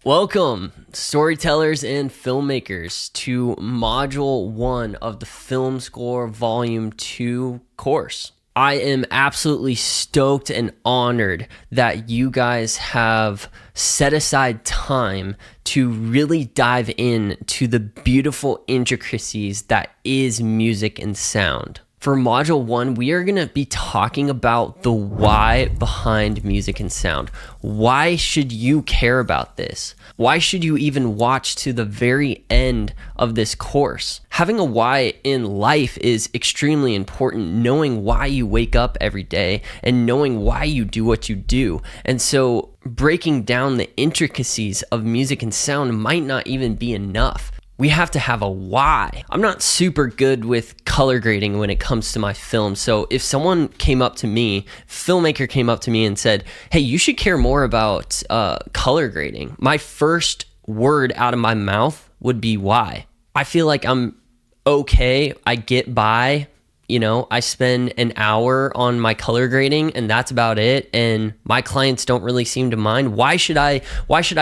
Welcome, storytellers and filmmakers, to Module 1 of the Film Score Volume 2 course. I am absolutely stoked and honored that you guys have set aside time to really dive into the beautiful intricacies that is music and sound. For Module 1, we are going to be talking about the why behind music and sound. Why should you care about this? Why should you even watch to the very end of this course? Having a why in life is extremely important, knowing why you wake up every day and knowing why you do what you do. And so breaking down the intricacies of music and sound might not even be enough. We have to have a why. I'm not super good with color grading when it comes to my film. So if someone came up to me, filmmaker came up to me and said, hey, you should care more about color grading, my first word out of my mouth would be why. I feel like I'm okay. I get by. I spend an hour on my color grading and that's about it. And my clients don't really seem to mind. Why should I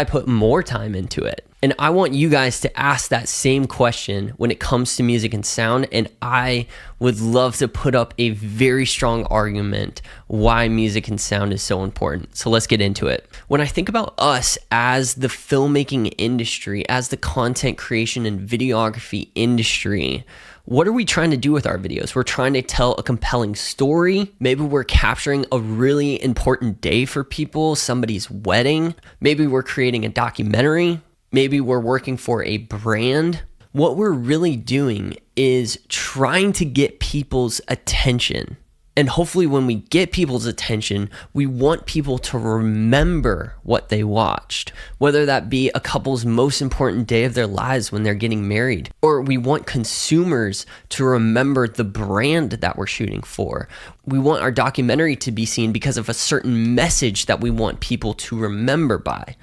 put more time into it? And I want you guys to ask that same question when it comes to music and sound. And I would love to put up a very strong argument why music and sound is so important. So let's get into it. When I think about us as the filmmaking industry, as the content creation and videography industry, what are we trying to do with our videos? We're trying to tell a compelling story. Maybe we're capturing a really important day for people, somebody's wedding. Maybe we're creating a documentary. Maybe we're working for a brand. What we're really doing is trying to get people's attention. And hopefully when we get people's attention, we want people to remember what they watched, whether that be a couple's most important day of their lives when they're getting married, or we want consumers to remember the brand that we're shooting for. We want our documentary to be seen because of a certain message that we want people to remember by.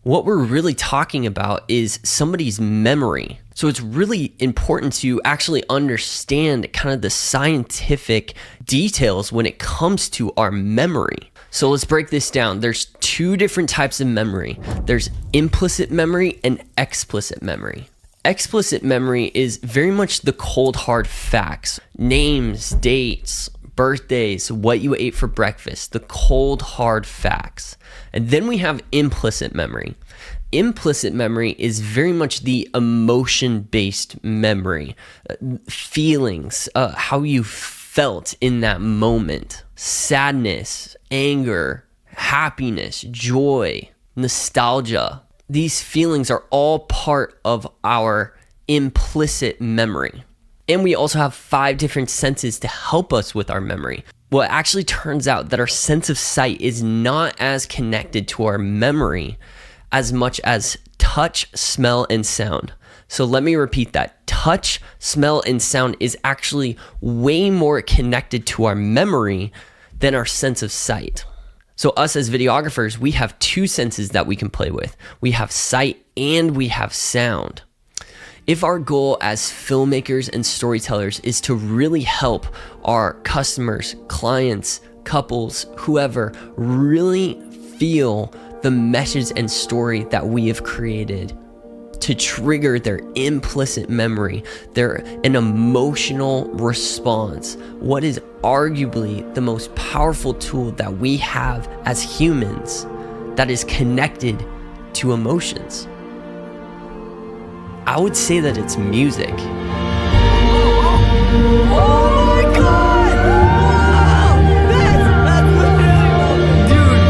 What we're really talking about is somebody's memory. So it's really important to actually understand kind of the scientific details when it comes to our memory. So let's break this down. There's two different types of memory. There's implicit memory and explicit memory. Explicit memory is very much the cold hard facts, names, dates, birthdays, what you ate for breakfast, the cold hard facts. And then we have implicit memory. Implicit memory is very much the emotion-based memory, feelings, how you felt in that moment, sadness, anger, happiness, joy, nostalgia. These feelings are all part of our implicit memory. And we also have 5 different senses to help us with our memory. Well, it actually turns out that our sense of sight is not as connected to our memory as much as touch, smell, and sound. So let me repeat that. Touch, smell, and sound is actually way more connected to our memory than our sense of sight. So us as videographers, we have 2 senses that we can play with. We have sight and we have sound. If our goal as filmmakers and storytellers is to really help our customers, clients, couples, whoever, really feel the message and story that we have created, to trigger their implicit memory, an emotional response, what is arguably the most powerful tool that we have as humans that is connected to emotions, I would say that it's music. Oh my god! Wow! That's unbelievable! Dude,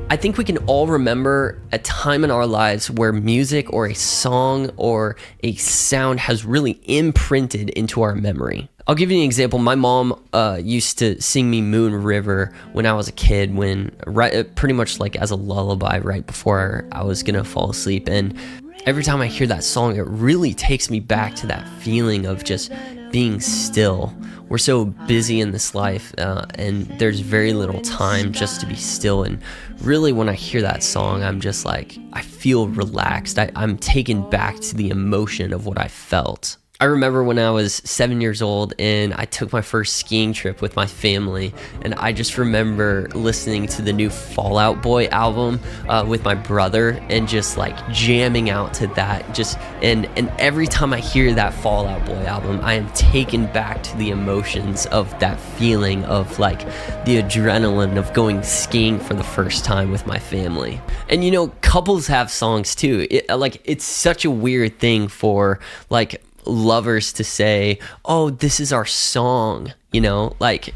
I think we can all remember a time in our lives where music or a song or a sound has really imprinted into our memory. I'll give you an example. My mom used to sing me Moon River when I was a kid, pretty much like as a lullaby right before I was gonna fall asleep. And every time I hear that song, it really takes me back to that feeling of just being still, we're so busy in this life, and there's very little time just to be still. And really, when I hear that song, I'm just like, I feel relaxed. I'm taken back to the emotion of what I felt. I remember when I was 7 years old and I took my first skiing trip with my family, and I just remember listening to the new Fall Out Boy album with my brother and just like jamming out to that. And every time I hear that Fall Out Boy album, I am taken back to the emotions of that feeling of like the adrenaline of going skiing for the first time with my family. And you know, couples have songs too. It's such a weird thing for like lovers to say, oh, this is our song, you know. Like,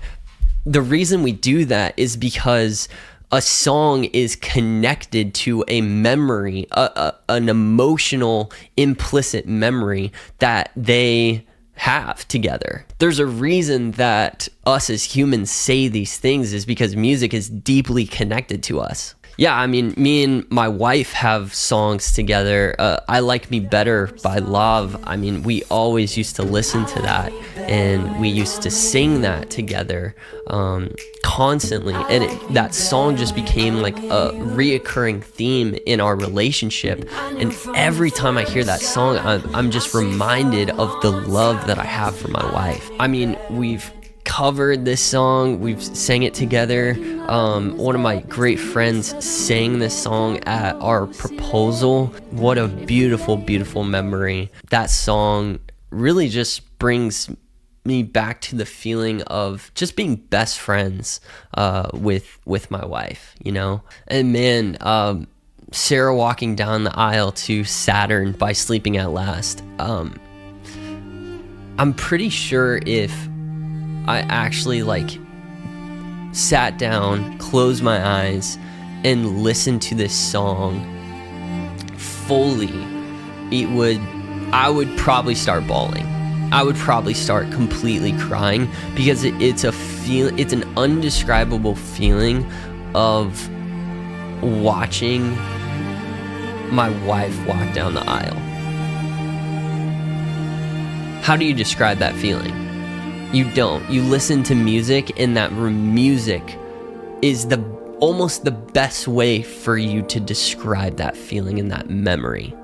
the reason we do that is because a song is connected to a memory, an emotional implicit memory that they have together. There's a reason that us as humans say these things, is because music is deeply connected to us. Yeah, I mean, me and my wife have songs together. I Like Me Better by Lauv. I mean, we always used to listen to that, and we used to sing that together constantly. And that song just became like a reoccurring theme in our relationship. And every time I hear that song, I'm just reminded of the love that I have for my wife. I mean, we've covered this song, we've sang it together. One of my great friends sang this song at our proposal. What a beautiful, beautiful memory. That song really just brings me back to the feeling of just being best friends with my wife, you know. And man, Sarah walking down the aisle to Saturn by Sleeping at Last. I'm pretty sure if I actually like sat down, closed my eyes, and listened to this song fully, I would probably start bawling. I would probably start completely crying, because it's an undescribable feeling of watching my wife walk down the aisle. How do you describe that feeling? You don't. You listen to music, and that music is almost the best way for you to describe that feeling and that memory.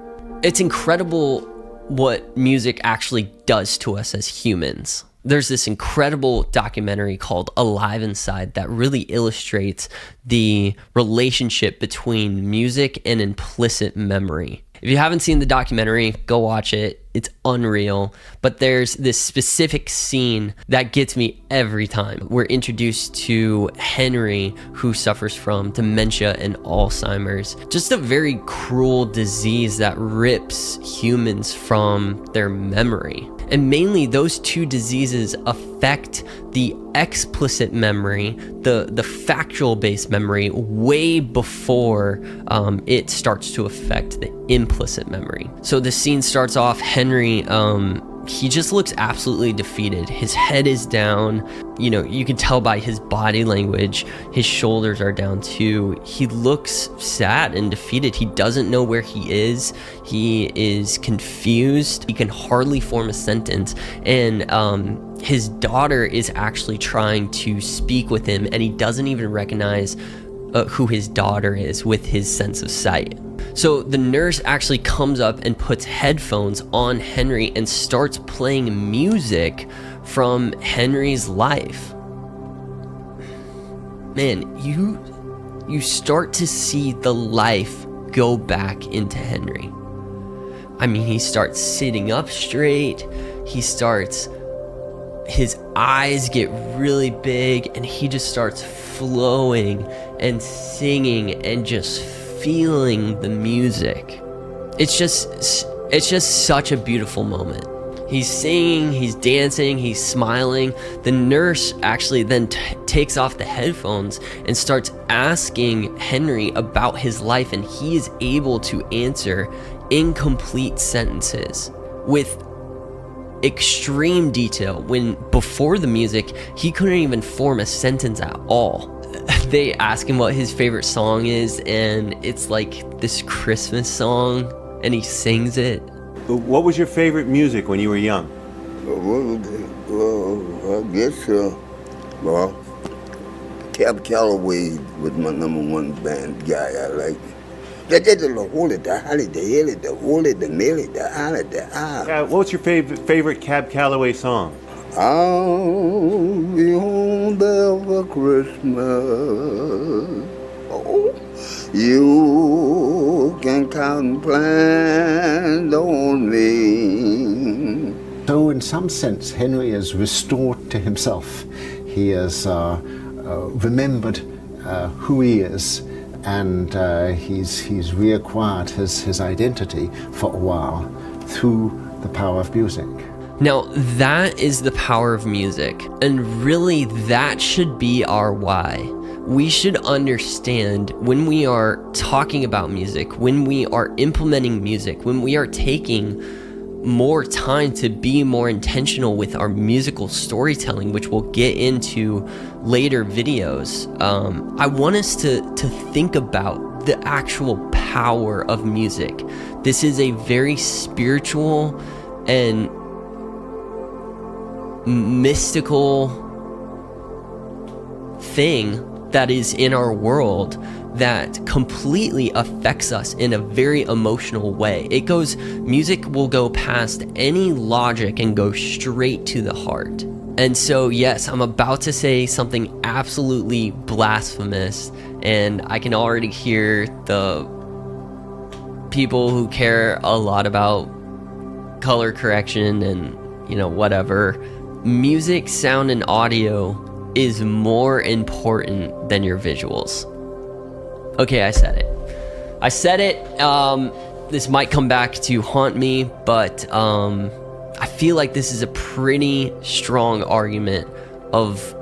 It's incredible what music actually does to us as humans. There's this incredible documentary called Alive Inside that really illustrates the relationship between music and implicit memory. If you haven't seen the documentary, go watch it. It's unreal. But there's this specific scene that gets me every time. We're introduced to Henry, who suffers from dementia and Alzheimer's. Just a very cruel disease that rips humans from their memory. And mainly those two diseases affect the explicit memory, the factual based memory, way before it starts to affect the implicit memory. So the scene starts off, Henry, he just looks absolutely defeated. His head is down. You know, you can tell by his body language, his shoulders are down too. He looks sad and defeated. He doesn't know where he is. He is confused. He can hardly form a sentence. And his daughter is actually trying to speak with him, and he doesn't even recognize who his daughter is with his sense of sight. So the nurse actually comes up and puts headphones on Henry and starts playing music from Henry's life. Man, you start to see the life go back into Henry. I mean, he starts sitting up straight. His eyes get really big, and he just starts flowing and singing and just feeling the music. It's just such a beautiful moment. He's singing, he's dancing, he's smiling. The nurse actually then takes off the headphones and starts asking Henry about his life, and he is able to answer incomplete sentences with extreme detail, when before the music he couldn't even form a sentence at all. They ask him what his favorite song is, and it's like this Christmas song, and he sings it. What was your favorite music when you were young? I guess, well, Cab Calloway was my #1 band guy. I like. The holy, the holly, the hilly, the holy, the milly, the holly, the ah. What's your favorite Cab Calloway song? I'll be home there for Christmas. Oh, you can count and plan on me. So in some sense, Henry is restored to himself. He has remembered who he is, and he's reacquired his identity for a while through the power of music. Now, that is the power of music, and really that should be our why. We should understand when we are talking about music, when we are implementing music, when we are taking more time to be more intentional with our musical storytelling, which we'll get into later videos. I want us to think about the actual power of music. This is a very spiritual and mystical thing that is in our world that completely affects us in a very emotional way. Music will go past any logic and go straight to the heart. And so, yes, I'm about to say something absolutely blasphemous, and I can already hear the people who care a lot about color correction and, whatever. Music, sound, and audio is more important than your visuals. Okay, I said it. This might come back to haunt me, but I feel like this is a pretty strong argument of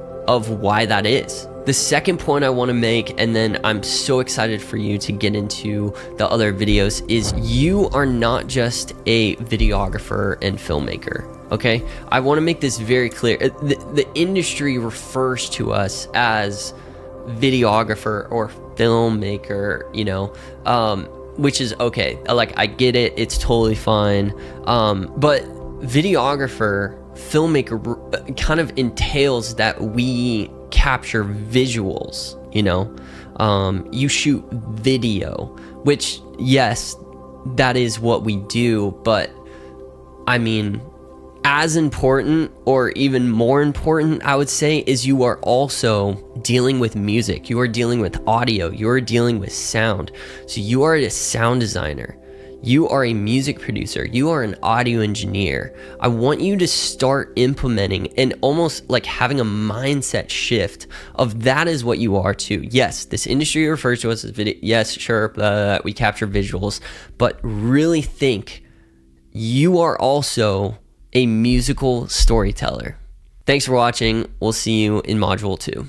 why that is. The second point I want to make, and then I'm so excited for you to get into the other videos, is you are not just a videographer and filmmaker. Okay, I want to make this very clear. The industry refers to us as videographer or filmmaker, which is okay. Like, I get it, it's totally fine. But videographer, filmmaker kind of entails that we capture visuals, you shoot video, which, yes, that is what we do, but I mean, as important, or even more important, I would say, is you are also dealing with music. You are dealing with audio. You are dealing with sound. So you are a sound designer. You are a music producer. You are an audio engineer. I want you to start implementing and almost like having a mindset shift of that is what you are too. Yes, this industry refers to us as video. Yes, sure, we capture visuals, but really think you are also a musical storyteller. Thanks for watching. We'll see you in Module 2.